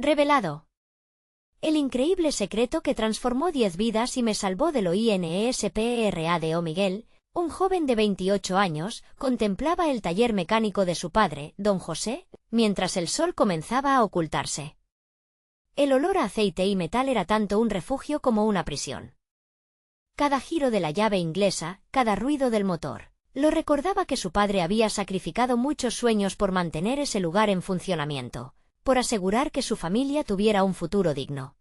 Revelado. El increíble secreto que transformó 10 vidas y me salvó de lo INESPERADO. Miguel, un joven de 28 años, contemplaba el taller mecánico de su padre, don José, mientras el sol comenzaba a ocultarse. El olor a aceite y metal era tanto un refugio como una prisión. Cada giro de la llave inglesa, cada ruido del motor, lo recordaba que su padre había sacrificado muchos sueños por mantener ese lugar en funcionamiento, por asegurar que su familia tuviera un futuro digno.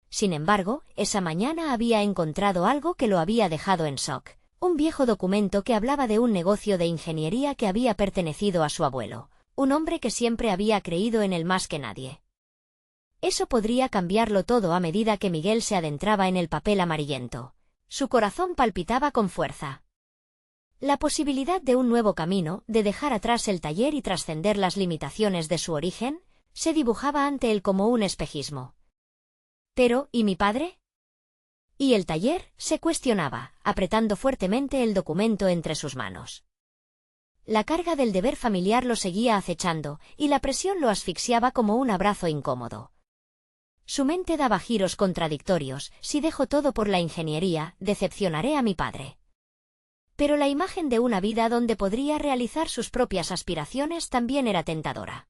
Sin embargo, esa mañana había encontrado algo que lo había dejado en shock, un viejo documento que hablaba de un negocio de ingeniería que había pertenecido a su abuelo, un hombre que siempre había creído en él más que nadie. Eso podría cambiarlo todo a medida que Miguel se adentraba en el papel amarillento. Su corazón palpitaba con fuerza. La posibilidad de un nuevo camino, de dejar atrás el taller y trascender las limitaciones de su origen, se dibujaba ante él como un espejismo. Pero, ¿y mi padre? ¿Y el taller?, se cuestionaba, apretando fuertemente el documento entre sus manos. La carga del deber familiar lo seguía acechando, y la presión lo asfixiaba como un abrazo incómodo. Su mente daba giros contradictorios: si dejo todo por la ingeniería, decepcionaré a mi padre. Pero la imagen de una vida donde podría realizar sus propias aspiraciones también era tentadora.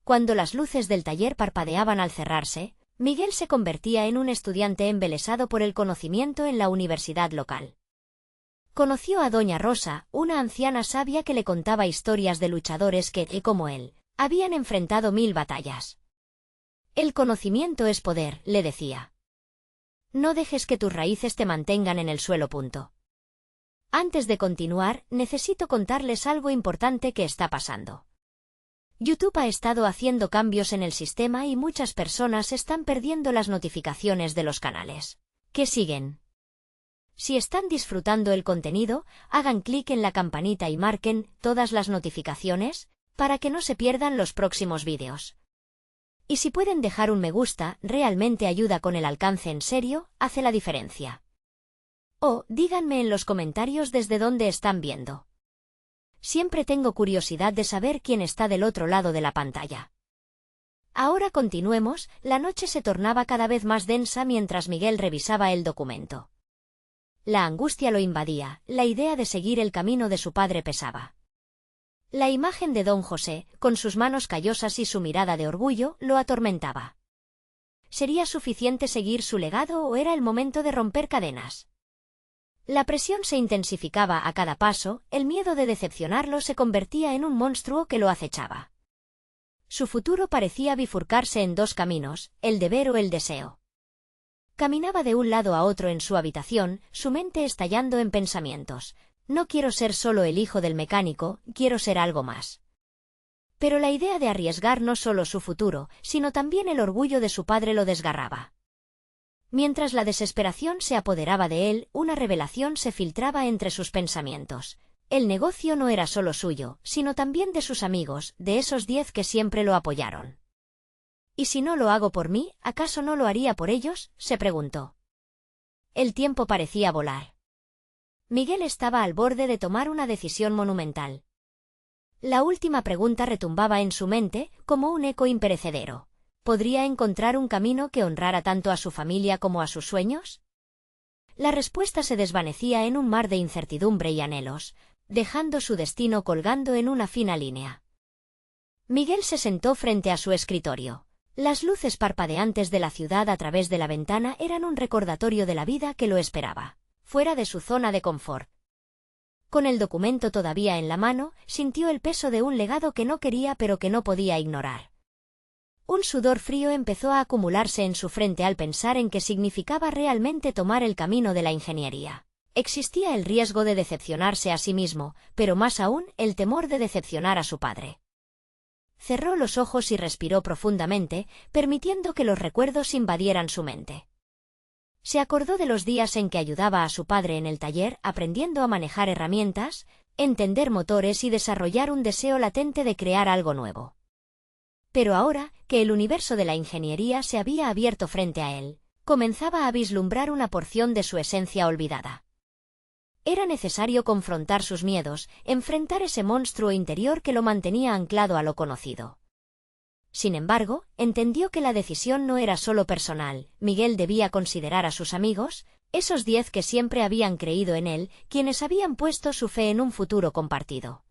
Cuando las luces del taller parpadeaban al cerrarse, Miguel se convertía en un estudiante embelesado por el conocimiento en la universidad local. Conoció a doña Rosa, una anciana sabia que le contaba historias de luchadores que, como él, habían enfrentado 1000 batallas. El conocimiento es poder, le decía. No dejes que tus raíces te mantengan en el suelo. Antes de continuar, necesito contarles algo importante que está pasando. YouTube ha estado haciendo cambios en el sistema y muchas personas están perdiendo las notificaciones de los canales que siguen. Si están disfrutando el contenido, hagan clic en la campanita y marquen todas las notificaciones para que no se pierdan los próximos vídeos. Y si pueden dejar un me gusta, realmente ayuda con el alcance, en serio, hace la diferencia. O, díganme en los comentarios desde dónde están viendo. Siempre tengo curiosidad de saber quién está del otro lado de la pantalla. Ahora continuemos. La noche se tornaba cada vez más densa mientras Miguel revisaba el documento. La angustia lo invadía, la idea de seguir el camino de su padre pesaba. La imagen de don José, con sus manos callosas y su mirada de orgullo, lo atormentaba. ¿Sería suficiente seguir su legado o era el momento de romper cadenas? La presión se intensificaba a cada paso, el miedo de decepcionarlo se convertía en un monstruo que lo acechaba. Su futuro parecía bifurcarse en 2 caminos, el deber o el deseo. Caminaba de un lado a otro en su habitación, su mente estallando en pensamientos. No quiero ser solo el hijo del mecánico, quiero ser algo más. Pero la idea de arriesgar no solo su futuro, sino también el orgullo de su padre lo desgarraba. Mientras la desesperación se apoderaba de él, una revelación se filtraba entre sus pensamientos. El negocio no era solo suyo, sino también de sus amigos, de esos 10 que siempre lo apoyaron. ¿Y si no lo hago por mí, acaso no lo haría por ellos?, se preguntó. El tiempo parecía volar. Miguel estaba al borde de tomar una decisión monumental. La última pregunta retumbaba en su mente, como un eco imperecedero. ¿Podría encontrar un camino que honrara tanto a su familia como a sus sueños? La respuesta se desvanecía en un mar de incertidumbre y anhelos, dejando su destino colgando en una fina línea. Miguel se sentó frente a su escritorio. Las luces parpadeantes de la ciudad a través de la ventana eran un recordatorio de la vida que lo esperaba, fuera de su zona de confort. Con el documento todavía en la mano, sintió el peso de un legado que no quería pero que no podía ignorar. Un sudor frío empezó a acumularse en su frente al pensar en qué significaba realmente tomar el camino de la ingeniería. Existía el riesgo de decepcionarse a sí mismo, pero más aún, el temor de decepcionar a su padre. Cerró los ojos y respiró profundamente, permitiendo que los recuerdos invadieran su mente. Se acordó de los días en que ayudaba a su padre en el taller, aprendiendo a manejar herramientas, entender motores y desarrollar un deseo latente de crear algo nuevo. Pero ahora, que el universo de la ingeniería se había abierto frente a él, comenzaba a vislumbrar una porción de su esencia olvidada. Era necesario confrontar sus miedos, enfrentar ese monstruo interior que lo mantenía anclado a lo conocido. Sin embargo, entendió que la decisión no era solo personal. Miguel debía considerar a sus amigos, esos 10 que siempre habían creído en él, quienes habían puesto su fe en un futuro compartido.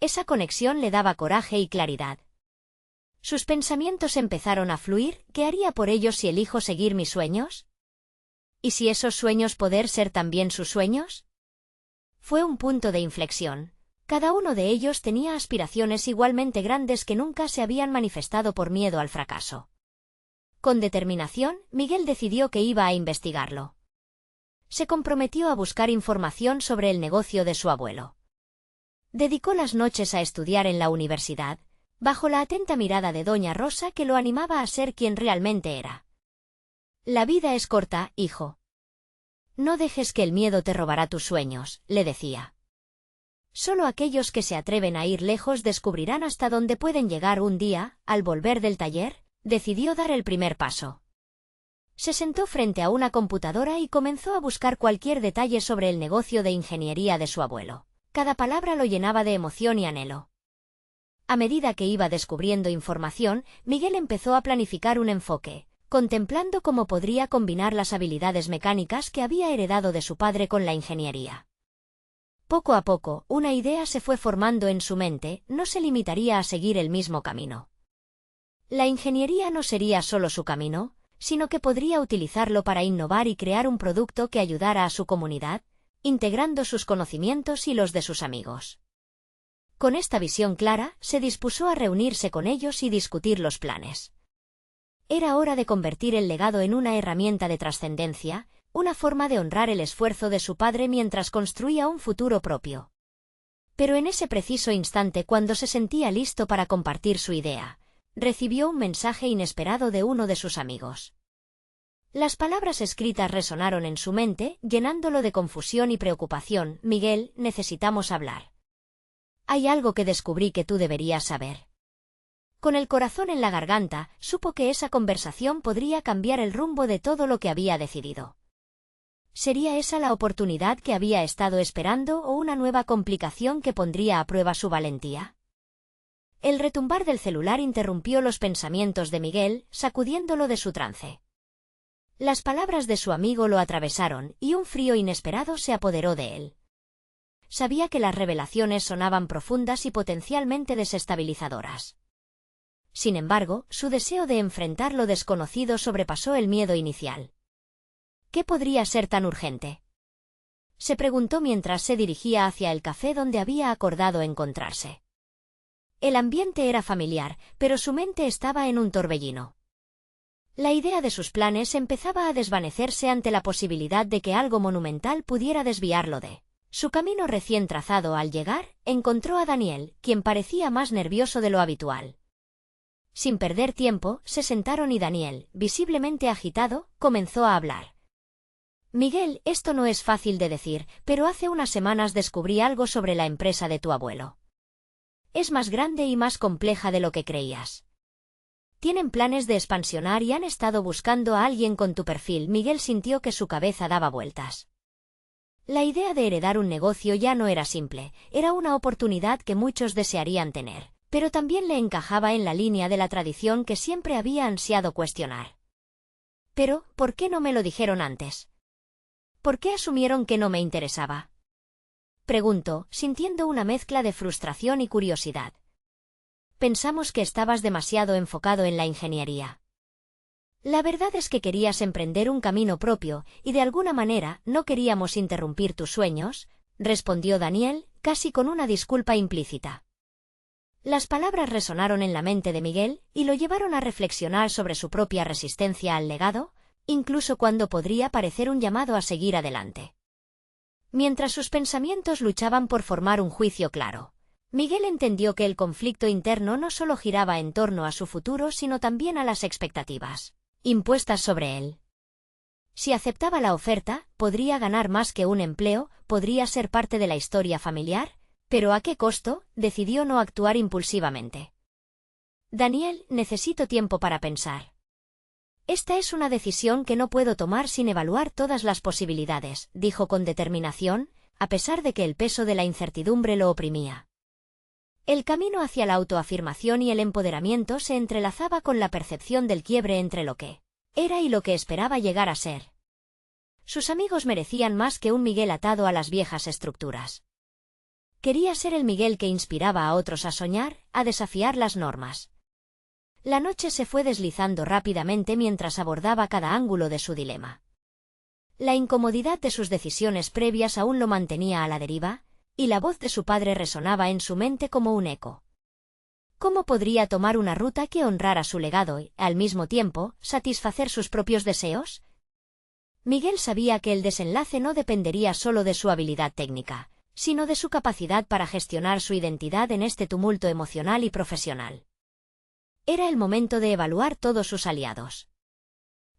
Esa conexión le daba coraje y claridad. Sus pensamientos empezaron a fluir. ¿Qué haría por ellos si elijo seguir mis sueños? ¿Y si esos sueños poder ser también sus sueños? Fue un punto de inflexión. Cada uno de ellos tenía aspiraciones igualmente grandes que nunca se habían manifestado por miedo al fracaso. Con determinación, Miguel decidió que iba a investigarlo. Se comprometió a buscar información sobre el negocio de su abuelo. Dedicó las noches a estudiar en la universidad, bajo la atenta mirada de doña Rosa que lo animaba a ser quien realmente era. La vida es corta, hijo. No dejes que el miedo te robará tus sueños, le decía. Solo aquellos que se atreven a ir lejos descubrirán hasta dónde pueden llegar un día. Al volver del taller, decidió dar el primer paso. Se sentó frente a una computadora y comenzó a buscar cualquier detalle sobre el negocio de ingeniería de su abuelo. Cada palabra lo llenaba de emoción y anhelo. A medida que iba descubriendo información, Miguel empezó a planificar un enfoque, contemplando cómo podría combinar las habilidades mecánicas que había heredado de su padre con la ingeniería. Poco a poco, una idea se fue formando en su mente. No se limitaría a seguir el mismo camino. La ingeniería no sería solo su camino, sino que podría utilizarlo para innovar y crear un producto que ayudara a su comunidad, integrando sus conocimientos y los de sus amigos. Con esta visión clara, se dispuso a reunirse con ellos y discutir los planes. Era hora de convertir el legado en una herramienta de trascendencia, una forma de honrar el esfuerzo de su padre mientras construía un futuro propio. Pero en ese preciso instante, cuando se sentía listo para compartir su idea, recibió un mensaje inesperado de uno de sus amigos. Las palabras escritas resonaron en su mente, llenándolo de confusión y preocupación. Miguel, necesitamos hablar. Hay algo que descubrí que tú deberías saber. Con el corazón en la garganta, supo que esa conversación podría cambiar el rumbo de todo lo que había decidido. ¿Sería esa la oportunidad que había estado esperando o una nueva complicación que pondría a prueba su valentía? El retumbar del celular interrumpió los pensamientos de Miguel, sacudiéndolo de su trance. Las palabras de su amigo lo atravesaron y un frío inesperado se apoderó de él. Sabía que las revelaciones sonaban profundas y potencialmente desestabilizadoras. Sin embargo, su deseo de enfrentar lo desconocido sobrepasó el miedo inicial. ¿Qué podría ser tan urgente? Se preguntó mientras se dirigía hacia el café donde había acordado encontrarse. El ambiente era familiar, pero su mente estaba en un torbellino. La idea de sus planes empezaba a desvanecerse ante la posibilidad de que algo monumental pudiera desviarlo de su camino recién trazado. Al llegar, encontró a Daniel, quien parecía más nervioso de lo habitual. Sin perder tiempo, se sentaron y Daniel, visiblemente agitado, comenzó a hablar. Miguel, esto no es fácil de decir, pero hace unas semanas descubrí algo sobre la empresa de tu abuelo. Es más grande y más compleja de lo que creías. Tienen planes de expansionar y han estado buscando a alguien con tu perfil. Miguel sintió que su cabeza daba vueltas. La idea de heredar un negocio ya no era simple, era una oportunidad que muchos desearían tener, pero también le encajaba en la línea de la tradición que siempre había ansiado cuestionar. Pero, ¿por qué no me lo dijeron antes? ¿Por qué asumieron que no me interesaba? Preguntó, sintiendo una mezcla de frustración y curiosidad. Pensamos que estabas demasiado enfocado en la ingeniería. La verdad es que querías emprender un camino propio, y de alguna manera no queríamos interrumpir tus sueños, respondió Daniel, casi con una disculpa implícita. Las palabras resonaron en la mente de Miguel, y lo llevaron a reflexionar sobre su propia resistencia al legado, incluso cuando podría parecer un llamado a seguir adelante. Mientras sus pensamientos luchaban por formar un juicio claro, Miguel entendió que el conflicto interno no solo giraba en torno a su futuro sino también a las expectativas impuestas sobre él. Si aceptaba la oferta, podría ganar más que un empleo, podría ser parte de la historia familiar, pero ¿a qué costo? Decidió no actuar impulsivamente. Daniel, necesito tiempo para pensar. Esta es una decisión que no puedo tomar sin evaluar todas las posibilidades, dijo con determinación, a pesar de que el peso de la incertidumbre lo oprimía. El camino hacia la autoafirmación y el empoderamiento se entrelazaba con la percepción del quiebre entre lo que era y lo que esperaba llegar a ser. Sus amigos merecían más que un Miguel atado a las viejas estructuras. Quería ser el Miguel que inspiraba a otros a soñar, a desafiar las normas. La noche se fue deslizando rápidamente mientras abordaba cada ángulo de su dilema. La incomodidad de sus decisiones previas aún lo mantenía a la deriva, y la voz de su padre resonaba en su mente como un eco. ¿Cómo podría tomar una ruta que honrara su legado y, al mismo tiempo, satisfacer sus propios deseos? Miguel sabía que el desenlace no dependería solo de su habilidad técnica, sino de su capacidad para gestionar su identidad en este tumulto emocional y profesional. Era el momento de evaluar todos sus aliados.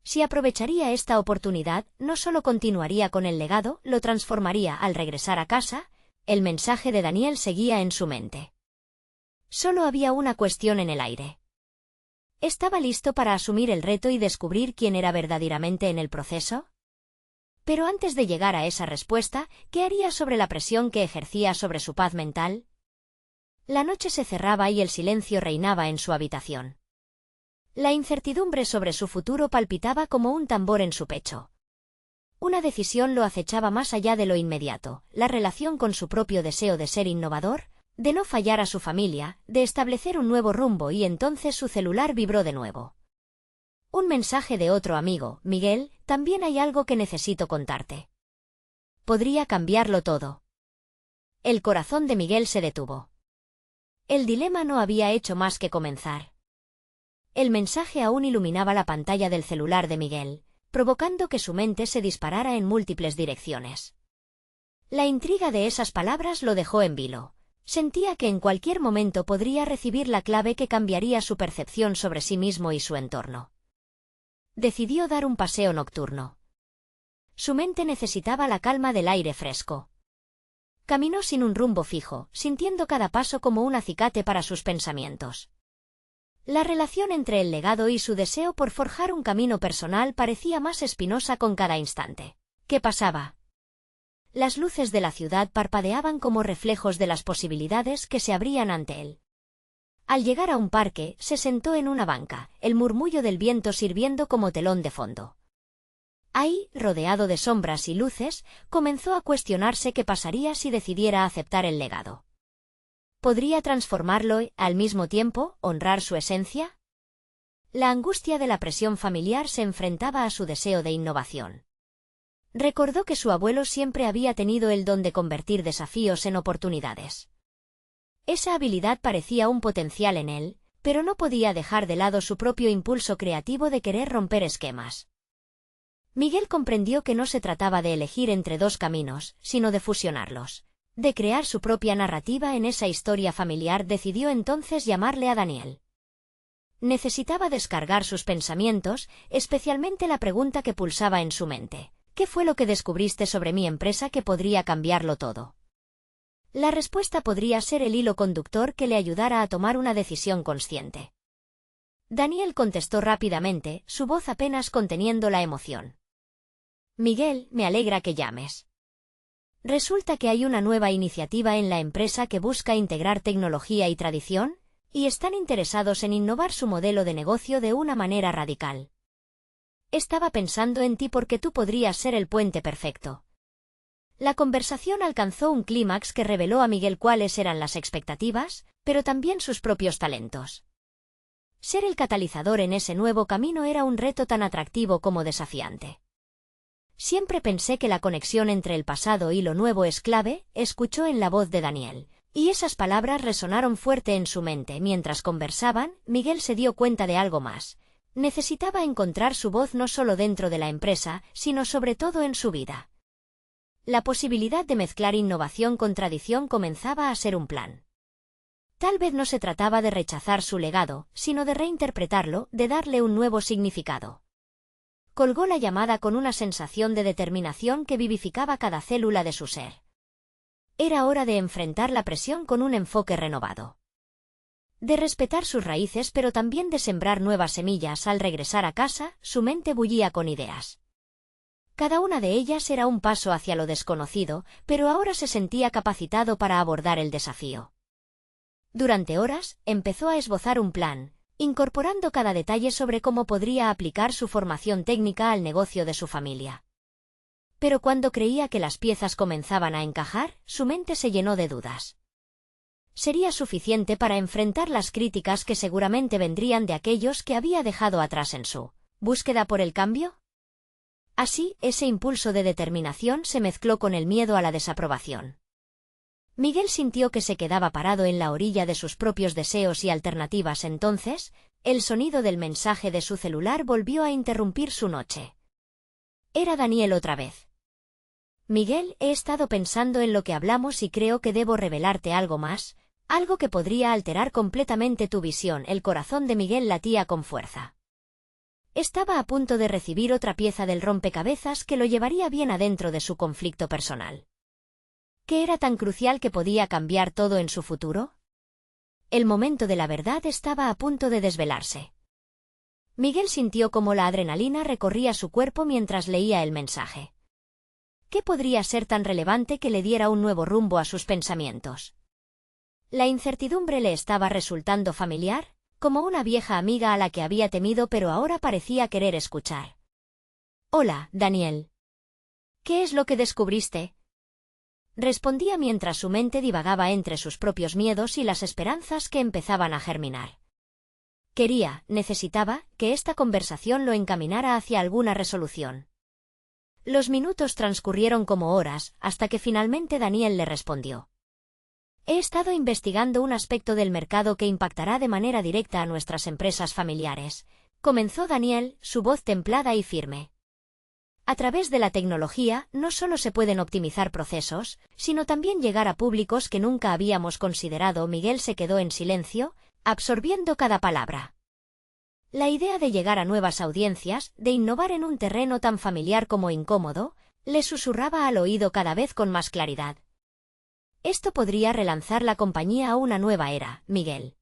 Si aprovecharía esta oportunidad, no solo continuaría con el legado, lo transformaría al regresar a casa. El mensaje de Daniel seguía en su mente. Solo había una cuestión en el aire. ¿Estaba listo para asumir el reto y descubrir quién era verdaderamente en el proceso? Pero antes de llegar a esa respuesta, ¿qué haría sobre la presión que ejercía sobre su paz mental? La noche se cerraba y el silencio reinaba en su habitación. La incertidumbre sobre su futuro palpitaba como un tambor en su pecho. Una decisión lo acechaba más allá de lo inmediato, la relación con su propio deseo de ser innovador, de no fallar a su familia, de establecer un nuevo rumbo, y entonces su celular vibró de nuevo. Un mensaje de otro amigo: Miguel, también hay algo que necesito contarte. Podría cambiarlo todo. El corazón de Miguel se detuvo. El dilema no había hecho más que comenzar. El mensaje aún iluminaba la pantalla del celular de Miguel, provocando que su mente se disparara en múltiples direcciones. La intriga de esas palabras lo dejó en vilo. Sentía que en cualquier momento podría recibir la clave que cambiaría su percepción sobre sí mismo y su entorno. Decidió dar un paseo nocturno. Su mente necesitaba la calma del aire fresco. Caminó sin un rumbo fijo, sintiendo cada paso como un acicate para sus pensamientos. La relación entre el legado y su deseo por forjar un camino personal parecía más espinosa con cada instante que pasaba. Las luces de la ciudad parpadeaban como reflejos de las posibilidades que se abrían ante él. Al llegar a un parque, se sentó en una banca, el murmullo del viento sirviendo como telón de fondo. Ahí, rodeado de sombras y luces, comenzó a cuestionarse qué pasaría si decidiera aceptar el legado. ¿Podría transformarlo y, al mismo tiempo, honrar su esencia? La angustia de la presión familiar se enfrentaba a su deseo de innovación. Recordó que su abuelo siempre había tenido el don de convertir desafíos en oportunidades. Esa habilidad parecía un potencial en él, pero no podía dejar de lado su propio impulso creativo de querer romper esquemas. Miguel comprendió que no se trataba de elegir entre dos caminos, sino de fusionarlos. De crear su propia narrativa en esa historia familiar. Decidió entonces llamarle a Daniel. Necesitaba descargar sus pensamientos, especialmente la pregunta que pulsaba en su mente: ¿qué fue lo que descubriste sobre mi empresa que podría cambiarlo todo? La respuesta podría ser el hilo conductor que le ayudara a tomar una decisión consciente. Daniel contestó rápidamente, su voz apenas conteniendo la emoción. Miguel, me alegra que llames. Resulta que hay una nueva iniciativa en la empresa que busca integrar tecnología y tradición, y están interesados en innovar su modelo de negocio de una manera radical. Estaba pensando en ti porque tú podrías ser el puente perfecto. La conversación alcanzó un clímax que reveló a Miguel cuáles eran las expectativas, pero también sus propios talentos. Ser el catalizador en ese nuevo camino era un reto tan atractivo como desafiante. Siempre pensé que la conexión entre el pasado y lo nuevo es clave, escuchó en la voz de Daniel, y esas palabras resonaron fuerte en su mente. Mientras conversaban, Miguel se dio cuenta de algo más. Necesitaba encontrar su voz no solo dentro de la empresa, sino sobre todo en su vida. La posibilidad de mezclar innovación con tradición comenzaba a ser un plan. Tal vez no se trataba de rechazar su legado, sino de reinterpretarlo, de darle un nuevo significado. Colgó la llamada con una sensación de determinación que vivificaba cada célula de su ser. Era hora de enfrentar la presión con un enfoque renovado. De respetar sus raíces, pero también de sembrar nuevas semillas. Al regresar a casa, su mente bullía con ideas. Cada una de ellas era un paso hacia lo desconocido, pero ahora se sentía capacitado para abordar el desafío. Durante horas, empezó a esbozar un plan, incorporando cada detalle sobre cómo podría aplicar su formación técnica al negocio de su familia. Pero cuando creía que las piezas comenzaban a encajar, su mente se llenó de dudas. ¿Sería suficiente para enfrentar las críticas que seguramente vendrían de aquellos que había dejado atrás en su búsqueda por el cambio? Así, ese impulso de determinación se mezcló con el miedo a la desaprobación. Miguel sintió que se quedaba parado en la orilla de sus propios deseos y alternativas. Entonces, el sonido del mensaje de su celular volvió a interrumpir su noche. Era Daniel otra vez. Miguel, he estado pensando en lo que hablamos y creo que debo revelarte algo más, algo que podría alterar completamente tu visión. El corazón de Miguel latía con fuerza. Estaba a punto de recibir otra pieza del rompecabezas que lo llevaría bien adentro de su conflicto personal. ¿Qué era tan crucial que podía cambiar todo en su futuro? El momento de la verdad estaba a punto de desvelarse. Miguel sintió cómo la adrenalina recorría su cuerpo mientras leía el mensaje. ¿Qué podría ser tan relevante que le diera un nuevo rumbo a sus pensamientos? La incertidumbre le estaba resultando familiar, como una vieja amiga a la que había temido pero ahora parecía querer escuchar. Hola, Daniel. ¿Qué es lo que descubriste? Respondía mientras su mente divagaba entre sus propios miedos y las esperanzas que empezaban a germinar. Necesitaba, que esta conversación lo encaminara hacia alguna resolución. Los minutos transcurrieron como horas, hasta que finalmente Daniel le respondió. He estado investigando un aspecto del mercado que impactará de manera directa a nuestras empresas familiares, comenzó Daniel, su voz templada y firme. A través de la tecnología, no solo se pueden optimizar procesos, sino también llegar a públicos que nunca habíamos considerado. Miguel se quedó en silencio, absorbiendo cada palabra. La idea de llegar a nuevas audiencias, de innovar en un terreno tan familiar como incómodo, le susurraba al oído cada vez con más claridad. Esto podría relanzar la compañía a una nueva era, Miguel.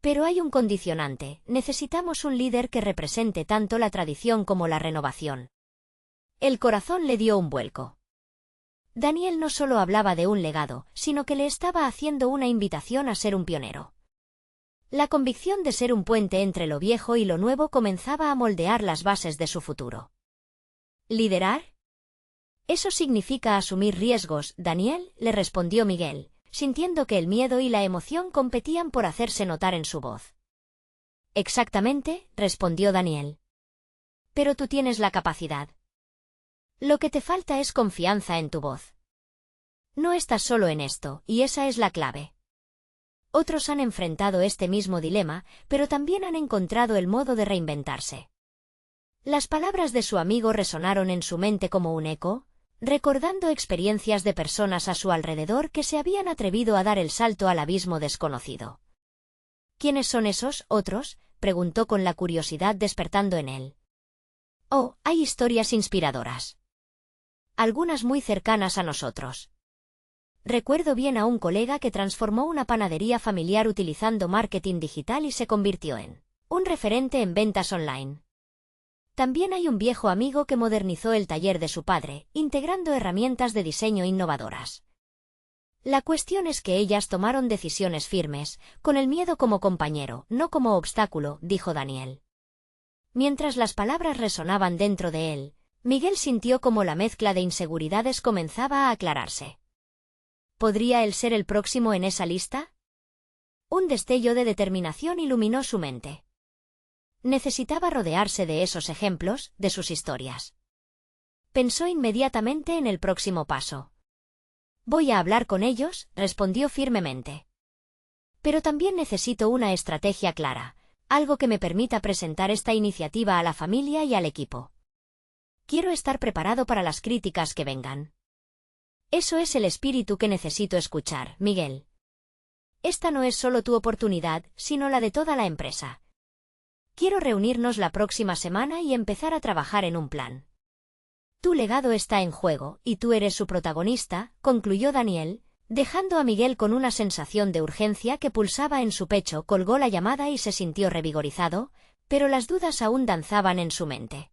Pero hay un condicionante: necesitamos un líder que represente tanto la tradición como la renovación. El corazón le dio un vuelco. Daniel no solo hablaba de un legado, sino que le estaba haciendo una invitación a ser un pionero. La convicción de ser un puente entre lo viejo y lo nuevo comenzaba a moldear las bases de su futuro. ¿Liderar? Eso significa asumir riesgos, Daniel, le respondió Miguel, sintiendo que el miedo y la emoción competían por hacerse notar en su voz. Exactamente, respondió Daniel. Pero tú tienes la capacidad. Lo que te falta es confianza en tu voz. No estás solo en esto, y esa es la clave. Otros han enfrentado este mismo dilema, pero también han encontrado el modo de reinventarse. Las palabras de su amigo resonaron en su mente como un eco, recordando experiencias de personas a su alrededor que se habían atrevido a dar el salto al abismo desconocido. ¿Quiénes son esos otros?, preguntó con la curiosidad despertando en él. Oh, hay historias inspiradoras. Algunas muy cercanas a nosotros. Recuerdo bien a un colega que transformó una panadería familiar utilizando marketing digital y se convirtió en un referente en ventas online. También hay un viejo amigo que modernizó el taller de su padre, integrando herramientas de diseño innovadoras. La cuestión es que ellas tomaron decisiones firmes, con el miedo como compañero, no como obstáculo, dijo Daniel. Mientras las palabras resonaban dentro de él, Miguel sintió como la mezcla de inseguridades comenzaba a aclararse. ¿Podría él ser el próximo en esa lista? Un destello de determinación iluminó su mente. Necesitaba rodearse de esos ejemplos, de sus historias. Pensó inmediatamente en el próximo paso. Voy a hablar con ellos, respondió firmemente. Pero también necesito una estrategia clara, algo que me permita presentar esta iniciativa a la familia y al equipo. Quiero estar preparado para las críticas que vengan. Eso es el espíritu que necesito escuchar, Miguel. Esta no es solo tu oportunidad, sino la de toda la empresa. Quiero reunirnos la próxima semana y empezar a trabajar en un plan. Tu legado está en juego, y tú eres su protagonista, concluyó Daniel, dejando a Miguel con una sensación de urgencia que pulsaba en su pecho. Colgó la llamada y se sintió revigorizado, pero las dudas aún danzaban en su mente.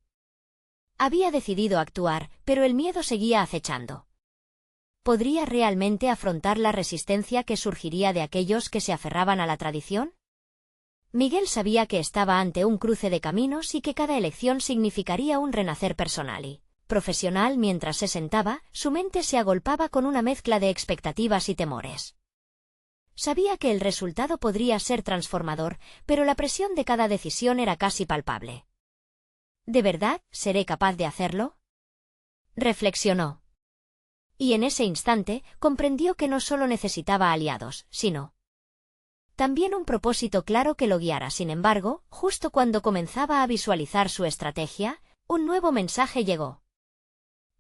Había decidido actuar, pero el miedo seguía acechando. ¿Podría realmente afrontar la resistencia que surgiría de aquellos que se aferraban a la tradición? Miguel sabía que estaba ante un cruce de caminos y que cada elección significaría un renacer personal y profesional. Mientras se sentaba, su mente se agolpaba con una mezcla de expectativas y temores. Sabía que el resultado podría ser transformador, pero la presión de cada decisión era casi palpable. ¿De verdad seré capaz de hacerlo?, reflexionó. Y en ese instante comprendió que no solo necesitaba aliados, sino también un propósito claro que lo guiara. Sin embargo, justo cuando comenzaba a visualizar su estrategia, un nuevo mensaje llegó.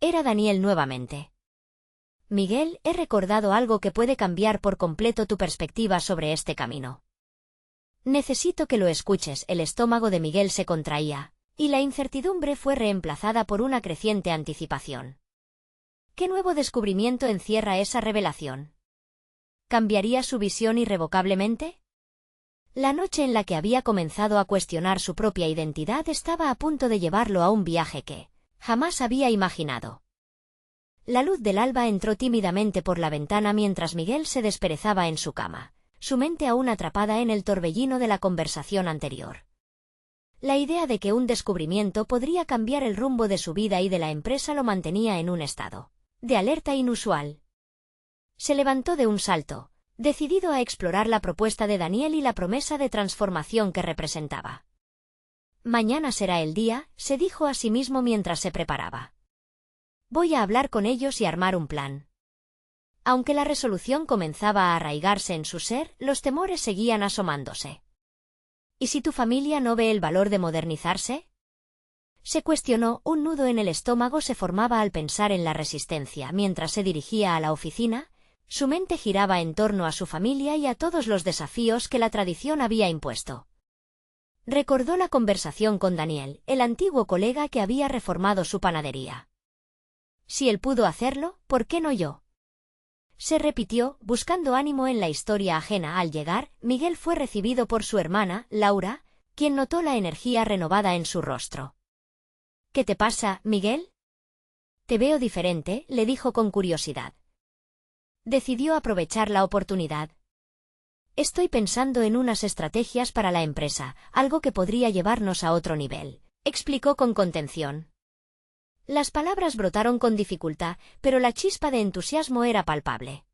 Era Daniel nuevamente. Miguel, he recordado algo que puede cambiar por completo tu perspectiva sobre este camino. Necesito que lo escuches. El estómago de Miguel se contraía, y la incertidumbre fue reemplazada por una creciente anticipación. ¿Qué nuevo descubrimiento encierra esa revelación? ¿Cambiaría su visión irrevocablemente? La noche en la que había comenzado a cuestionar su propia identidad estaba a punto de llevarlo a un viaje que jamás había imaginado. La luz del alba entró tímidamente por la ventana mientras Miguel se desperezaba en su cama, su mente aún atrapada en el torbellino de la conversación anterior. La idea de que un descubrimiento podría cambiar el rumbo de su vida y de la empresa lo mantenía en un estado de alerta inusual. Se levantó de un salto, decidido a explorar la propuesta de Daniel y la promesa de transformación que representaba. Mañana será el día, se dijo a sí mismo mientras se preparaba. Voy a hablar con ellos y armar un plan. Aunque la resolución comenzaba a arraigarse en su ser, los temores seguían asomándose. ¿Y si tu familia no ve el valor de modernizarse?, se cuestionó. Un nudo en el estómago se formaba al pensar en la resistencia. Mientras se dirigía a la oficina, su mente giraba en torno a su familia y a todos los desafíos que la tradición había impuesto. Recordó la conversación con Daniel, el antiguo colega que había reformado su panadería. Si él pudo hacerlo, ¿por qué no yo? Se repitió, buscando ánimo en la historia ajena. Al llegar, Miguel fue recibido por su hermana, Laura, quien notó la energía renovada en su rostro. ¿Qué te pasa, Miguel? Te veo diferente, le dijo con curiosidad. Decidió aprovechar la oportunidad. Estoy pensando en unas estrategias para la empresa, algo que podría llevarnos a otro nivel, explicó con contención. Las palabras brotaron con dificultad, pero la chispa de entusiasmo era palpable.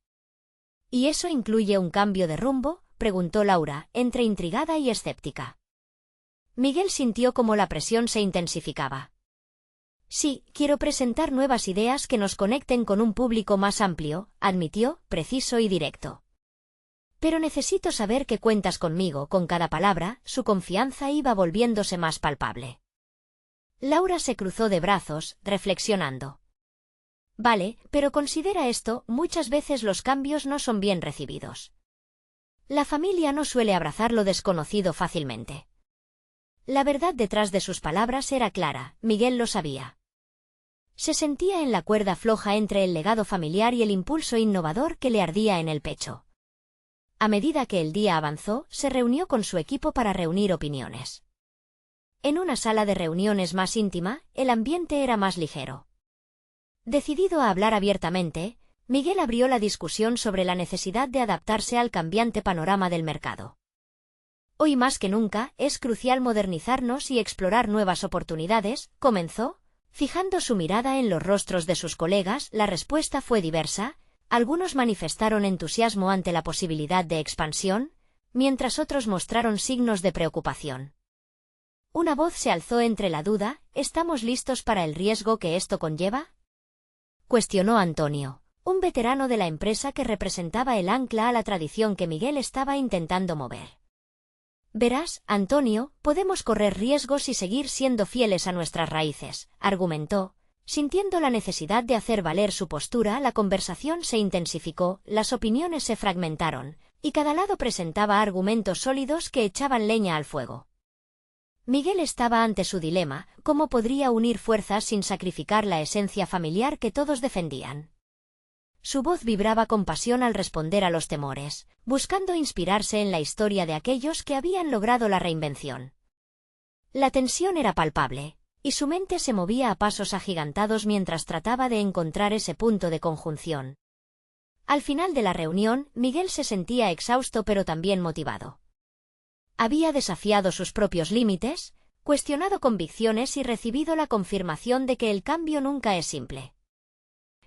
¿Y eso incluye un cambio de rumbo?, preguntó Laura, entre intrigada y escéptica. Miguel sintió como la presión se intensificaba. Sí, quiero presentar nuevas ideas que nos conecten con un público más amplio, admitió, preciso y directo. Pero necesito saber que cuentas conmigo. Con cada palabra, su confianza iba volviéndose más palpable. Laura se cruzó de brazos, reflexionando. Vale, pero considera esto, muchas veces los cambios no son bien recibidos. La familia no suele abrazar lo desconocido fácilmente. La verdad detrás de sus palabras era clara, Miguel lo sabía. Se sentía en la cuerda floja entre el legado familiar y el impulso innovador que le ardía en el pecho. A medida que el día avanzó, se reunió con su equipo para reunir opiniones. En una sala de reuniones más íntima, el ambiente era más ligero. Decidido a hablar abiertamente, Miguel abrió la discusión sobre la necesidad de adaptarse al cambiante panorama del mercado. Hoy más que nunca, es crucial modernizarnos y explorar nuevas oportunidades, comenzó, fijando su mirada en los rostros de sus colegas. La respuesta fue diversa, algunos manifestaron entusiasmo ante la posibilidad de expansión, mientras otros mostraron signos de preocupación. Una voz se alzó entre la duda, ¿estamos listos para el riesgo que esto conlleva?, cuestionó Antonio, un veterano de la empresa que representaba el ancla a la tradición que Miguel estaba intentando mover. Verás, Antonio, podemos correr riesgos y seguir siendo fieles a nuestras raíces, argumentó, sintiendo la necesidad de hacer valer su postura. La conversación se intensificó, las opiniones se fragmentaron, y cada lado presentaba argumentos sólidos que echaban leña al fuego. Miguel estaba ante su dilema, ¿cómo podría unir fuerzas sin sacrificar la esencia familiar que todos defendían? Su voz vibraba con pasión al responder a los temores, buscando inspirarse en la historia de aquellos que habían logrado la reinvención. La tensión era palpable, y su mente se movía a pasos agigantados mientras trataba de encontrar ese punto de conjunción. Al final de la reunión, Miguel se sentía exhausto pero también motivado. Había desafiado sus propios límites, cuestionado convicciones y recibido la confirmación de que el cambio nunca es simple.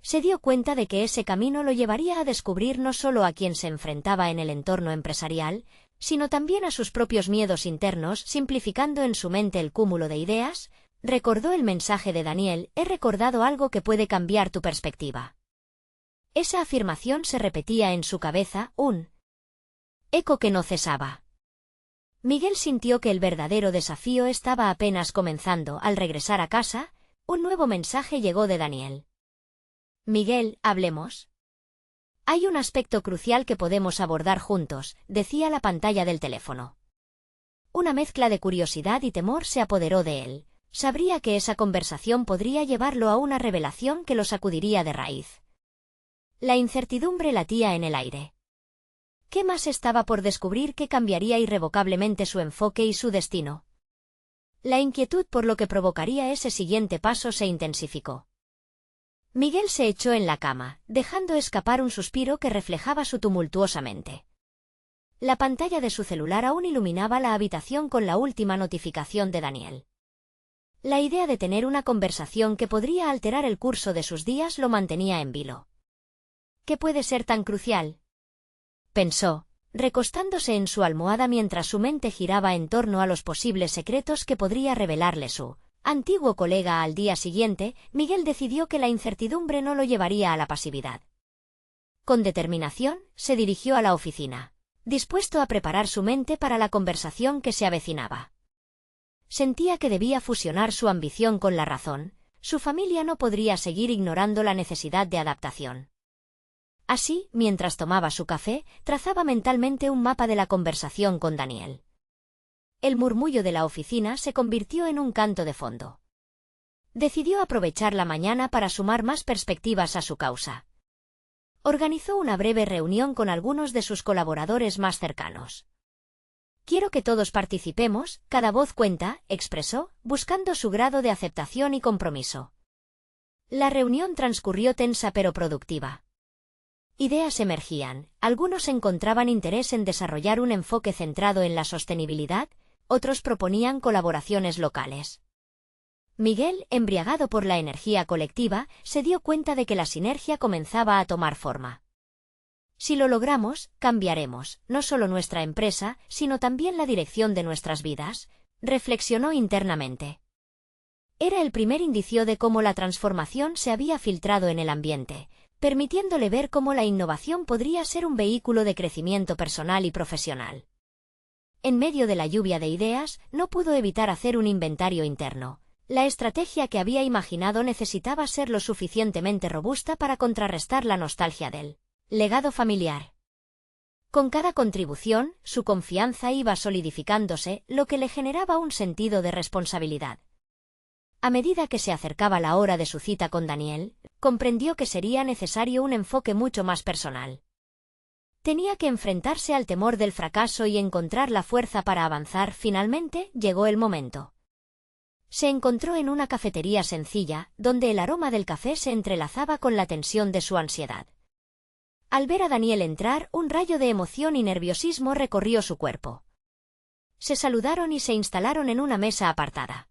Se dio cuenta de que ese camino lo llevaría a descubrir no solo a quien se enfrentaba en el entorno empresarial, sino también a sus propios miedos internos. Simplificando en su mente el cúmulo de ideas, recordó el mensaje de Daniel: «He recordado algo que puede cambiar tu perspectiva». Esa afirmación se repetía en su cabeza, un eco que no cesaba. Miguel sintió que el verdadero desafío estaba apenas comenzando. Al regresar a casa, un nuevo mensaje llegó de Daniel. «Miguel, hablemos». «Hay un aspecto crucial que podemos abordar juntos», decía la pantalla del teléfono. Una mezcla de curiosidad y temor se apoderó de él. Sabría que esa conversación podría llevarlo a una revelación que lo sacudiría de raíz. La incertidumbre latía en el aire. ¿Qué más estaba por descubrir que cambiaría irrevocablemente su enfoque y su destino? La inquietud por lo que provocaría ese siguiente paso se intensificó. Miguel se echó en la cama, dejando escapar un suspiro que reflejaba su tumultuosa mente. La pantalla de su celular aún iluminaba la habitación con la última notificación de Daniel. La idea de tener una conversación que podría alterar el curso de sus días lo mantenía en vilo. ¿Qué puede ser tan crucial?, pensó, recostándose en su almohada mientras su mente giraba en torno a los posibles secretos que podría revelarle su antiguo colega. Al día siguiente, Miguel decidió que la incertidumbre no lo llevaría a la pasividad. Con determinación, se dirigió a la oficina, dispuesto a preparar su mente para la conversación que se avecinaba. Sentía que debía fusionar su ambición con la razón. Su familia no podría seguir ignorando la necesidad de adaptación. Así, mientras tomaba su café, trazaba mentalmente un mapa de la conversación con Daniel. El murmullo de la oficina se convirtió en un canto de fondo. Decidió aprovechar la mañana para sumar más perspectivas a su causa. Organizó una breve reunión con algunos de sus colaboradores más cercanos. «Quiero que todos participemos, cada voz cuenta», expresó, buscando su grado de aceptación y compromiso. La reunión transcurrió tensa pero productiva. Ideas emergían, algunos encontraban interés en desarrollar un enfoque centrado en la sostenibilidad, otros proponían colaboraciones locales. Miguel, embriagado por la energía colectiva, se dio cuenta de que la sinergia comenzaba a tomar forma. «Si lo logramos, cambiaremos, no solo nuestra empresa, sino también la dirección de nuestras vidas», reflexionó internamente. Era el primer indicio de cómo la transformación se había filtrado en el ambiente, permitiéndole ver cómo la innovación podría ser un vehículo de crecimiento personal y profesional. En medio de la lluvia de ideas, no pudo evitar hacer un inventario interno. La estrategia que había imaginado necesitaba ser lo suficientemente robusta para contrarrestar la nostalgia del legado familiar. Con cada contribución, su confianza iba solidificándose, lo que le generaba un sentido de responsabilidad. A medida que se acercaba la hora de su cita con Daniel, comprendió que sería necesario un enfoque mucho más personal. Tenía que enfrentarse al temor del fracaso y encontrar la fuerza para avanzar. Finalmente, llegó el momento. Se encontró en una cafetería sencilla, donde el aroma del café se entrelazaba con la tensión de su ansiedad. Al ver a Daniel entrar, un rayo de emoción y nerviosismo recorrió su cuerpo. Se saludaron y se instalaron en una mesa apartada.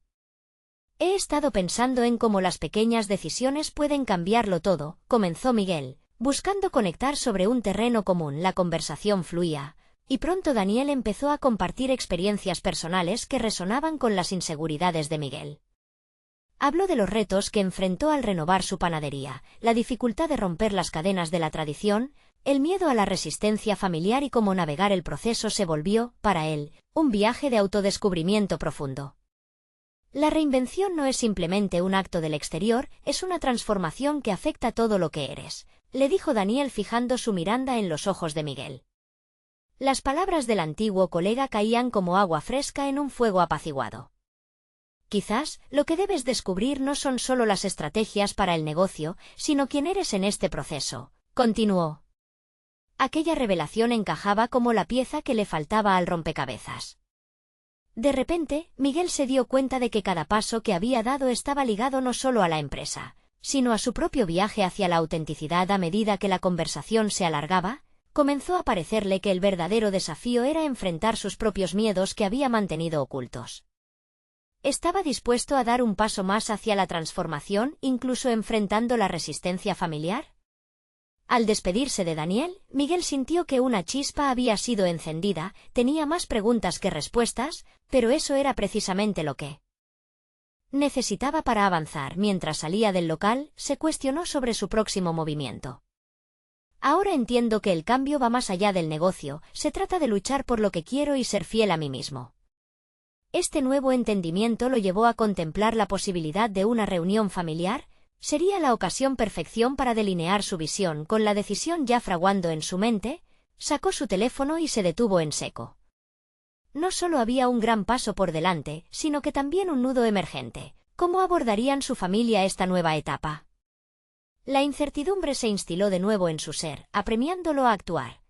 «He estado pensando en cómo las pequeñas decisiones pueden cambiarlo todo», comenzó Miguel, buscando conectar sobre un terreno común. La conversación fluía, y pronto Daniel empezó a compartir experiencias personales que resonaban con las inseguridades de Miguel. Habló de los retos que enfrentó al renovar su panadería, la dificultad de romper las cadenas de la tradición, el miedo a la resistencia familiar y cómo navegar el proceso se volvió, para él, un viaje de autodescubrimiento profundo. La reinvención no es simplemente un acto del exterior, es una transformación que afecta todo lo que eres, le dijo Daniel fijando su mirada en los ojos de Miguel. Las palabras del antiguo colega caían como agua fresca en un fuego apaciguado. «Quizás, lo que debes descubrir no son solo las estrategias para el negocio, sino quién eres en este proceso», continuó. Aquella revelación encajaba como la pieza que le faltaba al rompecabezas. De repente, Miguel se dio cuenta de que cada paso que había dado estaba ligado no solo a la empresa, sino a su propio viaje hacia la autenticidad. A medida que la conversación se alargaba, comenzó a parecerle que el verdadero desafío era enfrentar sus propios miedos que había mantenido ocultos. Estaba dispuesto a dar un paso más hacia la transformación, incluso enfrentando la resistencia familiar. Al despedirse de Daniel, Miguel sintió que una chispa había sido encendida. Tenía más preguntas que respuestas, pero eso era precisamente lo que necesitaba para avanzar. Mientras salía del local, se cuestionó sobre su próximo movimiento. Ahora entiendo que el cambio va más allá del negocio, se trata de luchar por lo que quiero y ser fiel a mí mismo. Este nuevo entendimiento lo llevó a contemplar la posibilidad de una reunión familiar. Sería la ocasión perfecta para delinear su visión. Con la decisión ya fraguando en su mente, sacó su teléfono y se detuvo en seco. No solo había un gran paso por delante, sino que también un nudo emergente. ¿Cómo abordarían su familia esta nueva etapa? La incertidumbre se instiló de nuevo en su ser, apremiándolo a actuar.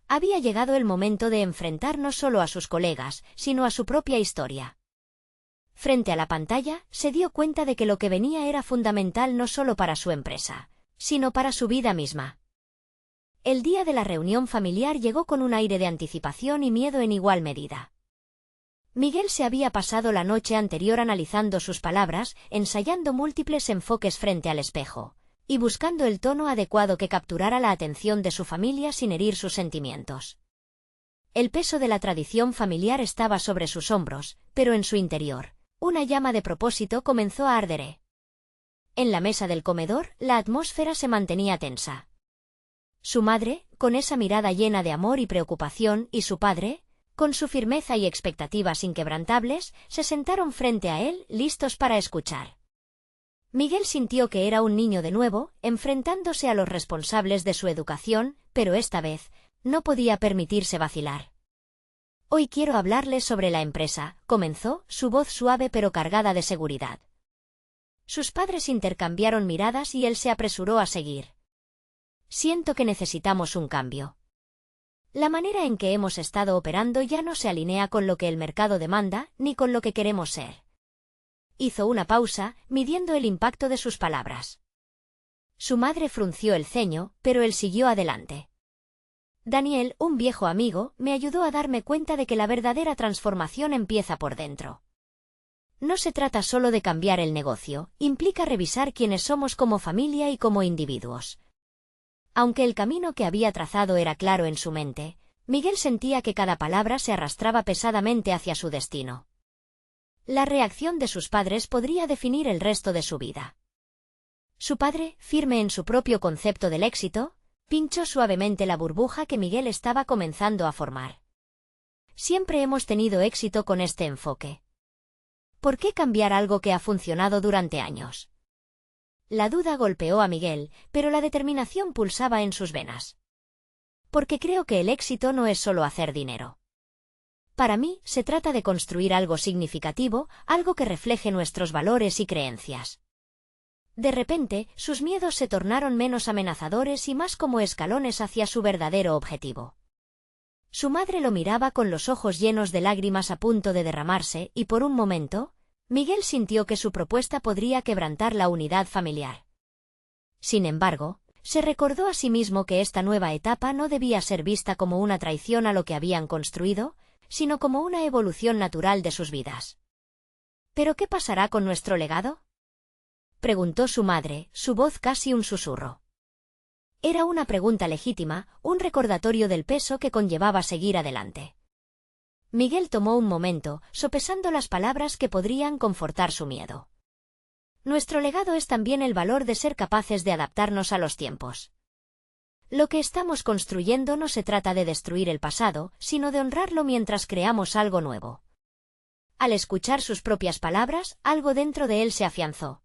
Había llegado el momento de enfrentar no solo a sus colegas, sino a su propia historia. Frente a la pantalla, se dio cuenta de que lo que venía era fundamental no solo para su empresa, sino para su vida misma. El día de la reunión familiar llegó con un aire de anticipación y miedo en igual medida. Miguel se había pasado la noche anterior analizando sus palabras, ensayando múltiples enfoques frente al espejo, y buscando el tono adecuado que capturara la atención de su familia sin herir sus sentimientos. El peso de la tradición familiar estaba sobre sus hombros, pero en su interior, una llama de propósito comenzó a arder. En la mesa del comedor, la atmósfera se mantenía tensa. Su madre, con esa mirada llena de amor y preocupación, y su padre, con su firmeza y expectativas inquebrantables, se sentaron frente a él, listos para escuchar. Miguel sintió que era un niño de nuevo, enfrentándose a los responsables de su educación, pero esta vez, no podía permitirse vacilar. Hoy quiero hablarles sobre la empresa, comenzó, su voz suave pero cargada de seguridad. Sus padres intercambiaron miradas y él se apresuró a seguir. Siento que necesitamos un cambio. La manera en que hemos estado operando ya no se alinea con lo que el mercado demanda, ni con lo que queremos ser. Hizo una pausa, midiendo el impacto de sus palabras. Su madre frunció el ceño, pero él siguió adelante. Daniel, un viejo amigo, me ayudó a darme cuenta de que la verdadera transformación empieza por dentro. No se trata solo de cambiar el negocio, implica revisar quiénes somos como familia y como individuos. Aunque el camino que había trazado era claro en su mente, Miguel sentía que cada palabra se arrastraba pesadamente hacia su destino. La reacción de sus padres podría definir el resto de su vida. Su padre, firme en su propio concepto del éxito, pinchó suavemente la burbuja que Miguel estaba comenzando a formar. Siempre hemos tenido éxito con este enfoque. ¿Por qué cambiar algo que ha funcionado durante años? La duda golpeó a Miguel, pero la determinación pulsaba en sus venas. Porque creo que el éxito no es solo hacer dinero. Para mí, se trata de construir algo significativo, algo que refleje nuestros valores y creencias. De repente, sus miedos se tornaron menos amenazadores y más como escalones hacia su verdadero objetivo. Su madre lo miraba con los ojos llenos de lágrimas a punto de derramarse, y por un momento, Miguel sintió que su propuesta podría quebrantar la unidad familiar. Sin embargo, se recordó a sí mismo que esta nueva etapa no debía ser vista como una traición a lo que habían construido, sino como una evolución natural de sus vidas. ¿Pero qué pasará con nuestro legado?, preguntó su madre, su voz casi un susurro. Era una pregunta legítima, un recordatorio del peso que conllevaba seguir adelante. Miguel tomó un momento, sopesando las palabras que podrían confortar su miedo. Nuestro legado es también el valor de ser capaces de adaptarnos a los tiempos. Lo que estamos construyendo no se trata de destruir el pasado, sino de honrarlo mientras creamos algo nuevo. Al escuchar sus propias palabras, algo dentro de él se afianzó.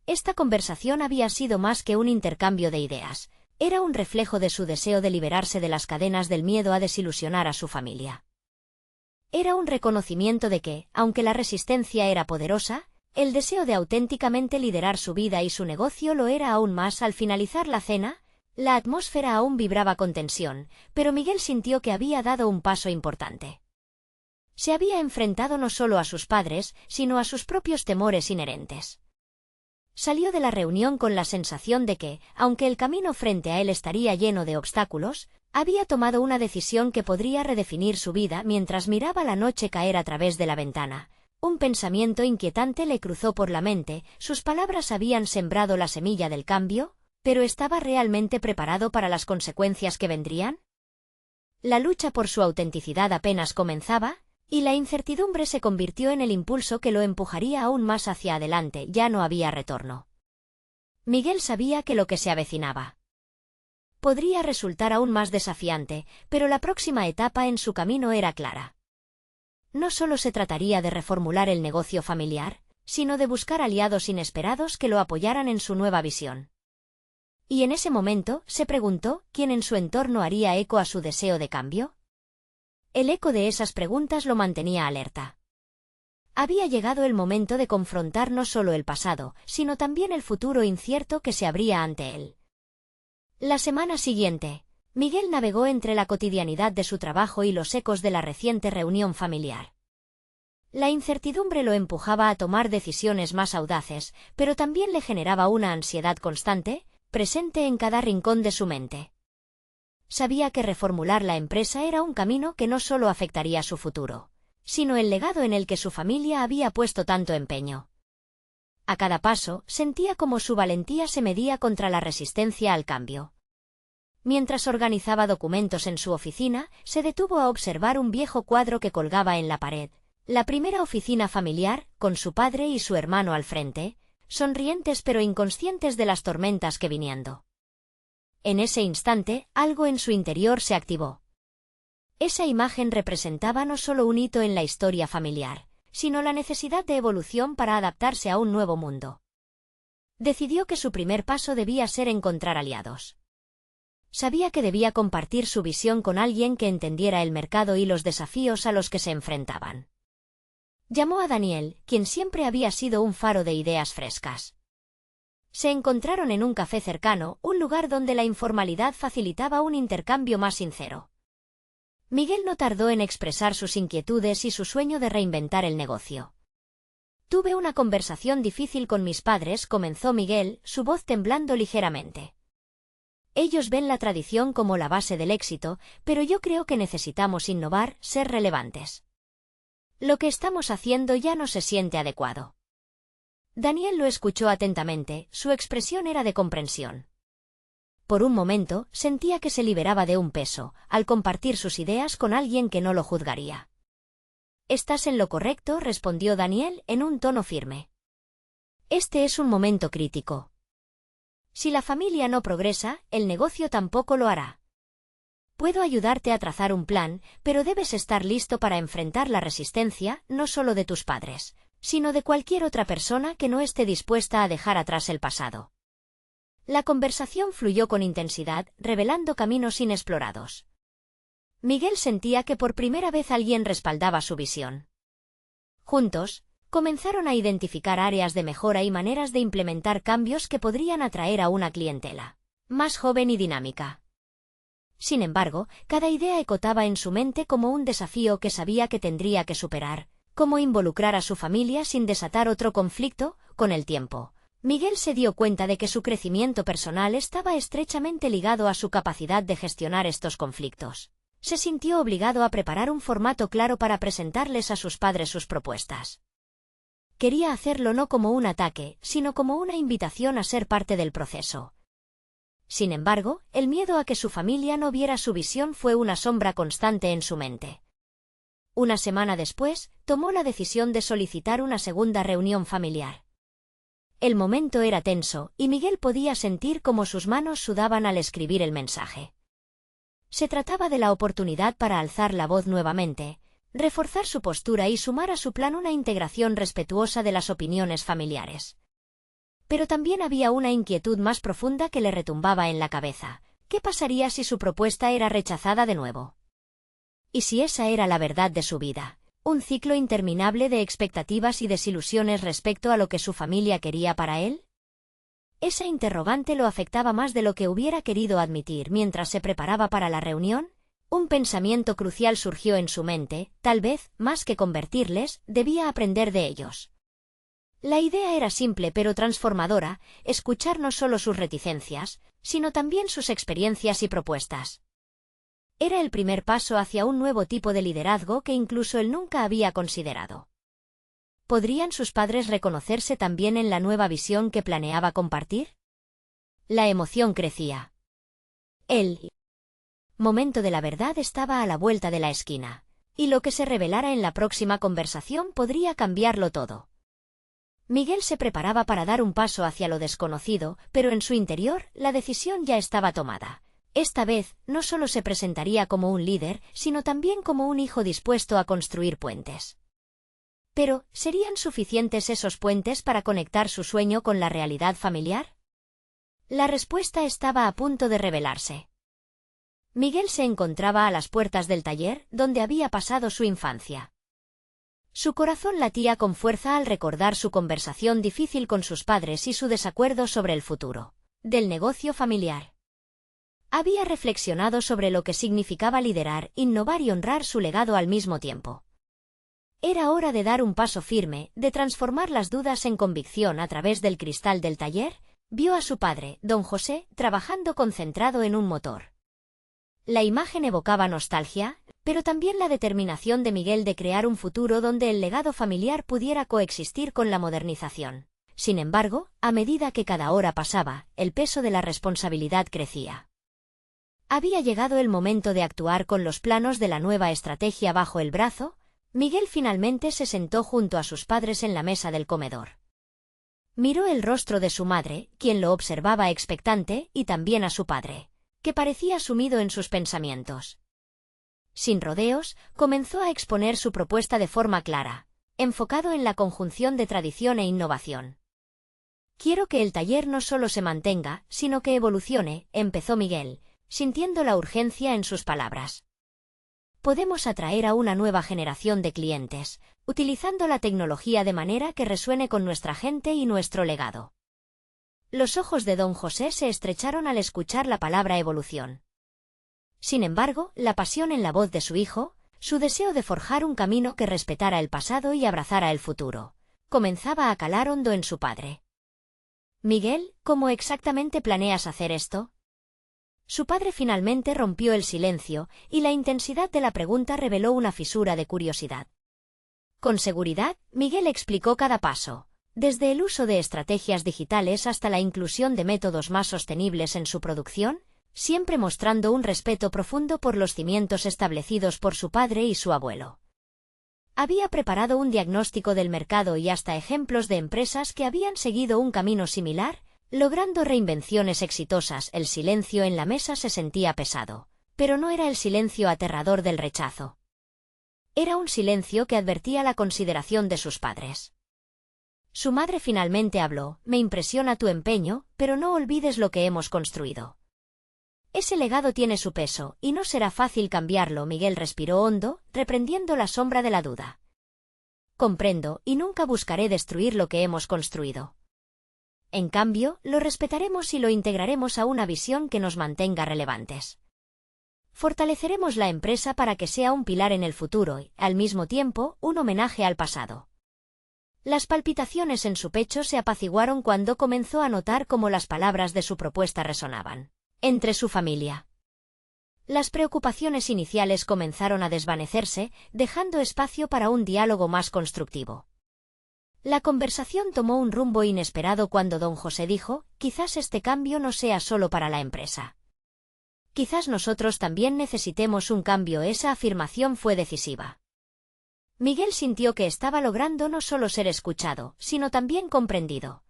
Esta conversación había sido más que un intercambio de ideas, era un reflejo de su deseo de liberarse de las cadenas del miedo a desilusionar a su familia. Era un reconocimiento de que, aunque la resistencia era poderosa, el deseo de auténticamente liderar su vida y su negocio lo era aún más. Al finalizar la cena, la atmósfera aún vibraba con tensión, pero Miguel sintió que había dado un paso importante. Se había enfrentado no solo a sus padres, sino a sus propios temores inherentes. Salió de la reunión con la sensación de que, aunque el camino frente a él estaría lleno de obstáculos, había tomado una decisión que podría redefinir su vida mientras miraba la noche caer a través de la ventana. Un pensamiento inquietante le cruzó por la mente. ¿Sus palabras habían sembrado la semilla del cambio? ¿Pero estaba realmente preparado para las consecuencias que vendrían? La lucha por su autenticidad apenas comenzaba, y la incertidumbre se convirtió en el impulso que lo empujaría aún más hacia adelante. Ya no había retorno. Miguel sabía que lo que se avecinaba podría resultar aún más desafiante, pero la próxima etapa en su camino era clara. No solo se trataría de reformular el negocio familiar, sino de buscar aliados inesperados que lo apoyaran en su nueva visión. Y en ese momento, se preguntó, ¿quién en su entorno haría eco a su deseo de cambio? El eco de esas preguntas lo mantenía alerta. Había llegado el momento de confrontar no solo el pasado, sino también el futuro incierto que se abría ante él. La semana siguiente, Miguel navegó entre la cotidianidad de su trabajo y los ecos de la reciente reunión familiar. La incertidumbre lo empujaba a tomar decisiones más audaces, pero también le generaba una ansiedad constante, presente en cada rincón de su mente. Sabía que reformular la empresa era un camino que no solo afectaría su futuro, sino el legado en el que su familia había puesto tanto empeño. A cada paso, sentía como su valentía se medía contra la resistencia al cambio. Mientras organizaba documentos en su oficina, se detuvo a observar un viejo cuadro que colgaba en la pared. La primera oficina familiar, con su padre y su hermano al frente, sonrientes pero inconscientes de las tormentas que viniendo. En ese instante, algo en su interior se activó. Esa imagen representaba no solo un hito en la historia familiar, sino la necesidad de evolución para adaptarse a un nuevo mundo. Decidió que su primer paso debía ser encontrar aliados. Sabía que debía compartir su visión con alguien que entendiera el mercado y los desafíos a los que se enfrentaban. Llamó a Daniel, quien siempre había sido un faro de ideas frescas. Se encontraron en un café cercano, un lugar donde la informalidad facilitaba un intercambio más sincero. Miguel no tardó en expresar sus inquietudes y su sueño de reinventar el negocio. Tuve una conversación difícil con mis padres, comenzó Miguel, su voz temblando ligeramente. Ellos ven la tradición como la base del éxito, pero yo creo que necesitamos innovar, ser relevantes. Lo que estamos haciendo ya no se siente adecuado. Daniel lo escuchó atentamente, su expresión era de comprensión. Por un momento, sentía que se liberaba de un peso, al compartir sus ideas con alguien que no lo juzgaría. «Estás en lo correcto», respondió Daniel en un tono firme. «Este es un momento crítico. Si la familia no progresa, el negocio tampoco lo hará. Puedo ayudarte a trazar un plan, pero debes estar listo para enfrentar la resistencia, no solo de tus padres, sino de cualquier otra persona que no esté dispuesta a dejar atrás el pasado». La conversación fluyó con intensidad, revelando caminos inexplorados. Miguel sentía que por primera vez alguien respaldaba su visión. Juntos, comenzaron a identificar áreas de mejora y maneras de implementar cambios que podrían atraer a una clientela más joven y dinámica. Sin embargo, cada idea ecotaba en su mente como un desafío que sabía que tendría que superar, cómo involucrar a su familia sin desatar otro conflicto. Con el tiempo, Miguel se dio cuenta de que su crecimiento personal estaba estrechamente ligado a su capacidad de gestionar estos conflictos. Se sintió obligado a preparar un formato claro para presentarles a sus padres sus propuestas. Quería hacerlo no como un ataque, sino como una invitación a ser parte del proceso. Sin embargo, el miedo a que su familia no viera su visión fue una sombra constante en su mente. Una semana después, tomó la decisión de solicitar una segunda reunión familiar. El momento era tenso, y Miguel podía sentir cómo sus manos sudaban al escribir el mensaje. Se trataba de la oportunidad para alzar la voz nuevamente, reforzar su postura y sumar a su plan una integración respetuosa de las opiniones familiares. Pero también había una inquietud más profunda que le retumbaba en la cabeza. ¿Qué pasaría si su propuesta era rechazada de nuevo? ¿Y si esa era la verdad de su vida? Un ciclo interminable de expectativas y desilusiones respecto a lo que su familia quería para él. Esa interrogante lo afectaba más de lo que hubiera querido admitir mientras se preparaba para la reunión. Un pensamiento crucial surgió en su mente, tal vez, más que convertirles, debía aprender de ellos. La idea era simple pero transformadora: escuchar no solo sus reticencias, sino también sus experiencias y propuestas. Era el primer paso hacia un nuevo tipo de liderazgo que incluso él nunca había considerado. ¿Podrían sus padres reconocerse también en la nueva visión que planeaba compartir? La emoción crecía. El momento de la verdad estaba a la vuelta de la esquina, y lo que se revelara en la próxima conversación podría cambiarlo todo. Miguel se preparaba para dar un paso hacia lo desconocido, pero en su interior la decisión ya estaba tomada. Esta vez no solo se presentaría como un líder, sino también como un hijo dispuesto a construir puentes. Pero, ¿serían suficientes esos puentes para conectar su sueño con la realidad familiar? La respuesta estaba a punto de revelarse. Miguel se encontraba a las puertas del taller donde había pasado su infancia. Su corazón latía con fuerza al recordar su conversación difícil con sus padres y su desacuerdo sobre el futuro del negocio familiar. Había reflexionado sobre lo que significaba liderar, innovar y honrar su legado al mismo tiempo. Era hora de dar un paso firme, de transformar las dudas en convicción. A través del cristal del taller, vio a su padre, don José, trabajando concentrado en un motor. La imagen evocaba nostalgia, pero también la determinación de Miguel de crear un futuro donde el legado familiar pudiera coexistir con la modernización. Sin embargo, a medida que cada hora pasaba, el peso de la responsabilidad crecía. Había llegado el momento de actuar. Con los planos de la nueva estrategia bajo el brazo, Miguel finalmente se sentó junto a sus padres en la mesa del comedor. Miró el rostro de su madre, quien lo observaba expectante, y también a su padre, que parecía sumido en sus pensamientos. Sin rodeos, comenzó a exponer su propuesta de forma clara, enfocado en la conjunción de tradición e innovación. «Quiero que el taller no solo se mantenga, sino que evolucione», empezó Miguel, sintiendo la urgencia en sus palabras. «Podemos atraer a una nueva generación de clientes, utilizando la tecnología de manera que resuene con nuestra gente y nuestro legado». Los ojos de don José se estrecharon al escuchar la palabra evolución. Sin embargo, la pasión en la voz de su hijo, su deseo de forjar un camino que respetara el pasado y abrazara el futuro, comenzaba a calar hondo en su padre. «Miguel, ¿cómo exactamente planeas hacer esto?». Su padre finalmente rompió el silencio, y la intensidad de la pregunta reveló una fisura de curiosidad. Con seguridad, Miguel explicó cada paso, desde el uso de estrategias digitales hasta la inclusión de métodos más sostenibles en su producción, siempre mostrando un respeto profundo por los cimientos establecidos por su padre y su abuelo. Había preparado un diagnóstico del mercado y hasta ejemplos de empresas que habían seguido un camino similar, logrando reinvenciones exitosas. El silencio en la mesa se sentía pesado, pero no era el silencio aterrador del rechazo. Era un silencio que advertía la consideración de sus padres. Su madre finalmente habló: «Me impresiona tu empeño, pero no olvides lo que hemos construido. Ese legado tiene su peso, y no será fácil cambiarlo». Miguel respiró hondo, reprendiendo la sombra de la duda. «Comprendo, y nunca buscaré destruir lo que hemos construido. En cambio, lo respetaremos y lo integraremos a una visión que nos mantenga relevantes. Fortaleceremos la empresa para que sea un pilar en el futuro y, al mismo tiempo, un homenaje al pasado». Las palpitaciones en su pecho se apaciguaron cuando comenzó a notar cómo las palabras de su propuesta resonaban entre su familia. Las preocupaciones iniciales comenzaron a desvanecerse, dejando espacio para un diálogo más constructivo. La conversación tomó un rumbo inesperado cuando don José dijo: «Quizás este cambio no sea solo para la empresa. Quizás nosotros también necesitemos un cambio». Esa afirmación fue decisiva. Miguel sintió que estaba logrando no solo ser escuchado, sino también comprendido.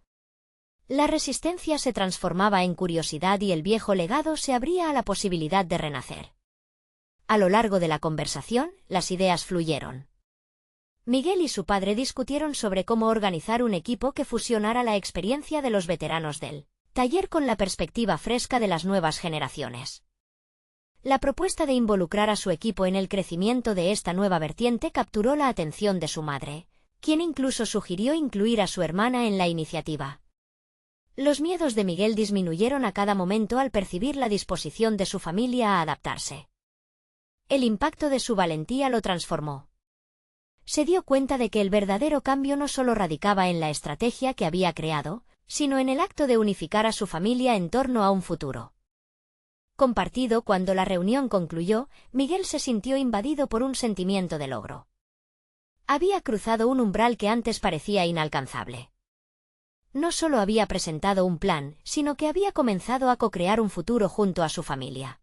La resistencia se transformaba en curiosidad y el viejo legado se abría a la posibilidad de renacer. A lo largo de la conversación, las ideas fluyeron. Miguel y su padre discutieron sobre cómo organizar un equipo que fusionara la experiencia de los veteranos del taller con la perspectiva fresca de las nuevas generaciones. La propuesta de involucrar a su equipo en el crecimiento de esta nueva vertiente capturó la atención de su madre, quien incluso sugirió incluir a su hermana en la iniciativa. Los miedos de Miguel disminuyeron a cada momento al percibir la disposición de su familia a adaptarse. El impacto de su valentía lo transformó. se dio cuenta de que el verdadero cambio no solo radicaba en la estrategia que había creado, sino en el acto de unificar a su familia en torno a un futuro compartido. Cuando la reunión concluyó, Miguel se sintió invadido por un sentimiento de logro. Había cruzado un umbral que antes parecía inalcanzable. No solo había presentado un plan, sino que había comenzado a co-crear un futuro junto a su familia.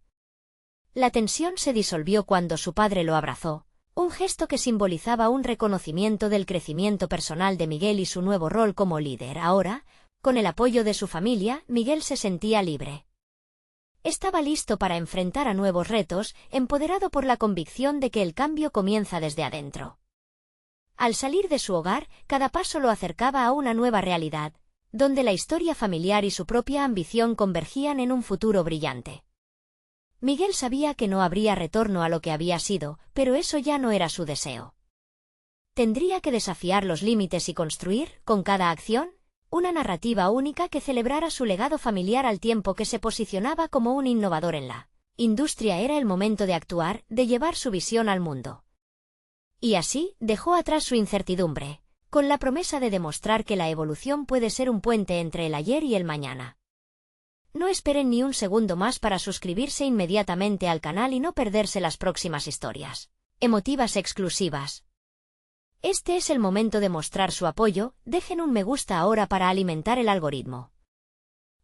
La tensión se disolvió cuando su padre lo abrazó, un gesto que simbolizaba un reconocimiento del crecimiento personal de Miguel y su nuevo rol como líder. Ahora, con el apoyo de su familia, Miguel se sentía libre. Estaba listo para enfrentar a nuevos retos, empoderado por la convicción de que el cambio comienza desde adentro. Al salir de su hogar, cada paso lo acercaba a una nueva realidad, donde la historia familiar y su propia ambición convergían en un futuro brillante. Miguel sabía que no habría retorno a lo que había sido, pero eso ya no era su deseo. Tendría que desafiar los límites y construir, con cada acción, una narrativa única que celebrara su legado familiar al tiempo que se posicionaba como un innovador en la industria. Era el momento de actuar, de llevar su visión al mundo. Y así, dejó atrás su incertidumbre, con la promesa de demostrar que la evolución puede ser un puente entre el ayer y el mañana. No esperen ni un segundo más para suscribirse inmediatamente al canal y no perderse las próximas historias emotivas exclusivas. Este es el momento de mostrar su apoyo. Dejen un me gusta ahora para alimentar el algoritmo.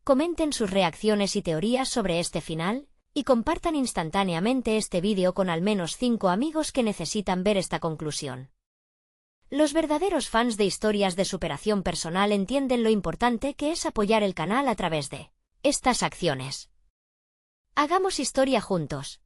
Comenten sus reacciones y teorías sobre este final, y compartan instantáneamente este vídeo con al menos 5 amigos que necesitan ver esta conclusión. Los verdaderos fans de historias de superación personal entienden lo importante que es apoyar el canal a través de estas acciones. Hagamos historia juntos.